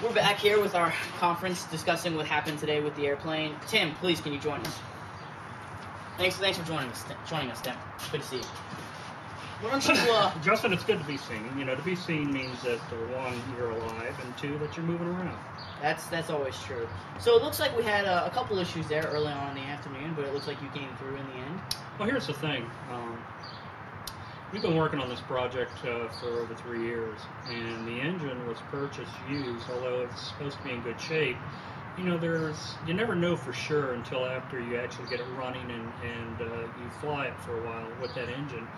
We're back here with our conference discussing what happened today with the airplane. Tim, please, can you join us? Thanks for joining us, Tim. Good to see you. Why don't you, Justin, it's good to be seen. You know, to be seen means that one, you're alive, and two, that you're moving around. That's always true. So it looks like we had a couple issues there early on in the afternoon, but it looks like you came through in the end. Well, here's the thing. We've been working on this project for over 3 years, and the engine was purchased used, although it's supposed to be in good shape. You know, you never know for sure until after you actually get it running and you fly it for a while with that engine,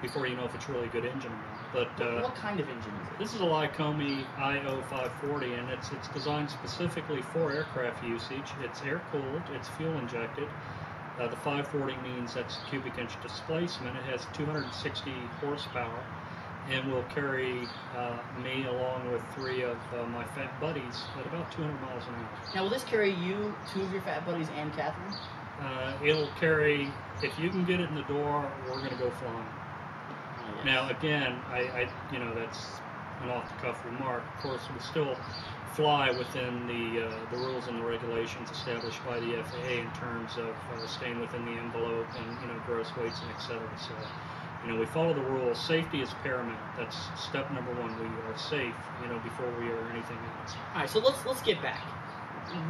before you know if it's really a good engine or not. But what kind of engine is it? This is a Lycoming IO540, and it's designed specifically for aircraft usage. It's air-cooled, it's fuel-injected. The 540 means that's cubic inch displacement. It has 260 horsepower and will carry me along with 3 of my fat buddies at about 200 miles an hour. Now, will this carry you, 2 of your fat buddies, and Catherine? It'll carry, if you can get it in the door, we're going to go flying. Oh, yes. Now, again, you know, that's an off-the-cuff remark. Of course, we'll still fly within the rules and the regulations established by the FAA in terms of staying within the envelope and, you know, gross weights and etc. So, you know, we follow the rules. Safety is paramount. That's step number 1. We are safe, you know, before we are anything else. All right, so let's get back.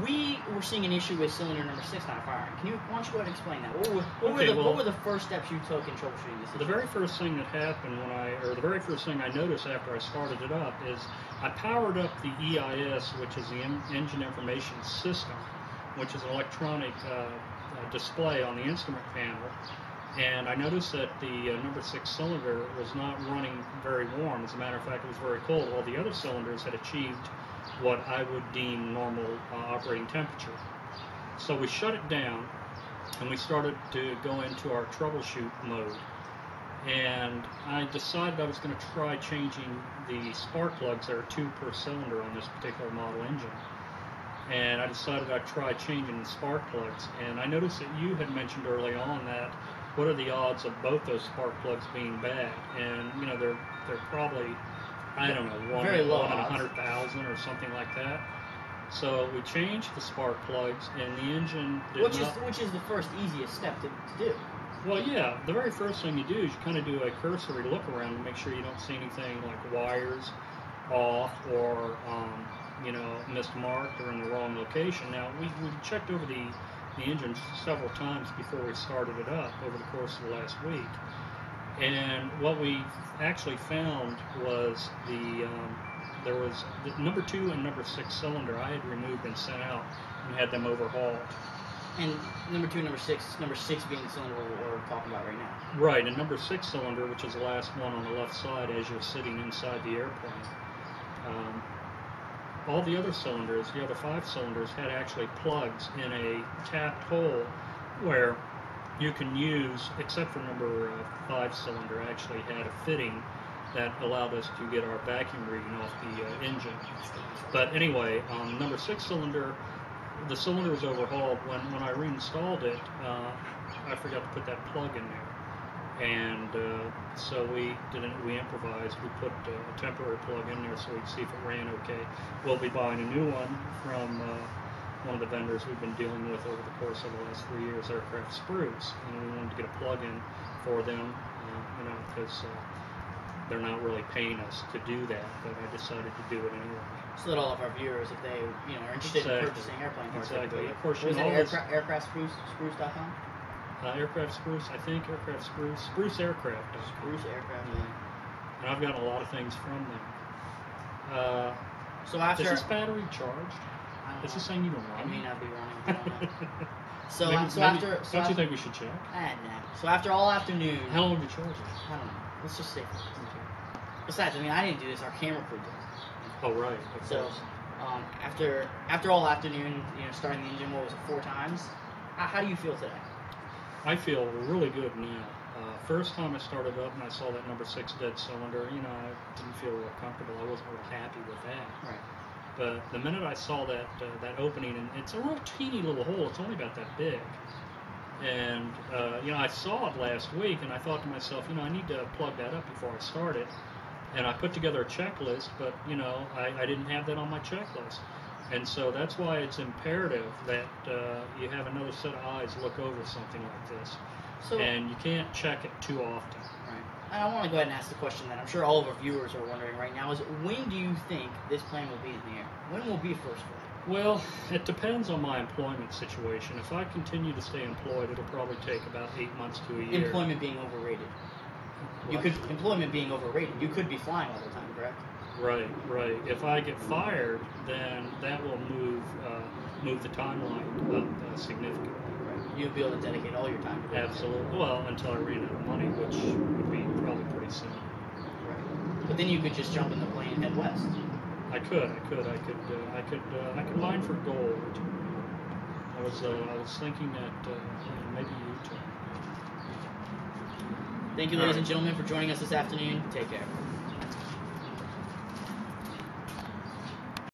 We were seeing an issue with cylinder number 6 not firing. Why don't you go ahead and explain that? What were the first steps you took in troubleshooting this issue? The very first thing that happened the very first thing I noticed after I started it up is I powered up the EIS, which is the Engine Information System, which is an electronic display on the instrument panel. And I noticed that the number 6 cylinder was not running very warm. As a matter of fact, it was very cold, while the other cylinders had achieved what I would deem normal operating temperature. So we shut it down, and we started to go into our troubleshoot mode. And I decided I was going to try changing the spark plugs. There are 2 per cylinder on this particular model engine. And I decided I'd try changing the spark plugs. And I noticed that you had mentioned early on that what are the odds of both those spark plugs being bad? And, you know, they're probably, I don't know, 1 in 100,000 or something like that. So we changed the spark plugs, and the engine which is the first easiest step to do. Well, yeah, the very first thing you do is you kind of do a cursory look around to make sure you don't see anything like wires off or, you know, mismarked or in the wrong location. Now, we checked over the engine several times before we started it up over the course of the last week. And what we actually found was there was the number 2 and number 6 cylinder I had removed and sent out and had them overhauled. And number 2 and number 6 being the cylinder we're talking about right now. Right, and number 6 cylinder, which is the last one on the left side as you're sitting inside the airplane. All the other cylinders, the other 5 cylinders, had actually plugs in a tapped hole where you can use, except for number 5 cylinder, actually had a fitting that allowed us to get our vacuum reading off the engine. But anyway, number 6 cylinder, the cylinder was overhauled. When I reinstalled it, I forgot to put that plug in there. And so we improvised. We put a temporary plug in there so we'd see if it ran okay. We'll be buying a new one from one of the vendors we've been dealing with over the course of the last 3 years, Aircraft Spruce, and we wanted to get a plug in for them, you know, because they're not really paying us to do that, but I decided to do it anyway. So that all of our viewers, if they are interested in purchasing airplane parts, exactly. Of course, was it aircraftspruce.com? Aircraft Spruce, I think. Aircraft Spruce. Spruce Aircraft. Spruce Aircraft. Yeah. And I've gotten a lot of things from them. So after is this battery charged? Is this thing even running? It may not be running. Don't you think we should check? So after all afternoon. How long did you charge it? I don't know. Let's just say. Besides, I mean, I didn't do this. Our camera crew did. Oh right. So after all afternoon, you know, starting the engine, what was it, 4 times? How do you feel today? I feel really good now. First time I started up and I saw that number 6 dead cylinder, you know, I didn't feel real comfortable. I wasn't real happy with that. Right. But the minute I saw that opening, and it's a real teeny little hole. It's only about that big. And you know, I saw it last week, and I thought to myself, you know, I need to plug that up before I start it. And I put together a checklist, but I didn't have that on my checklist. And so that's why it's imperative that you have another set of eyes look over something like this. So, and you can't check it too often. Right. And I want to go ahead and ask the question that I'm sure all of our viewers are wondering right now is, when do you think this plane will be in the air? When will be first flight? Well, it depends on my employment situation. If I continue to stay employed, it'll probably take about 8 months to a year. Employment being overrated. Employment being overrated. You could be flying all the time, correct? Right. If I get fired, then that will move the timeline up significantly. Right. You'll be able to dedicate all your time to that. Absolutely. Well, until I ran out of money, which would be probably pretty soon. Right. But then you could just jump in the plane and head west. I could mine for gold. I was thinking that maybe Utah. Thank you, ladies and gentlemen, for joining us this afternoon. Take care.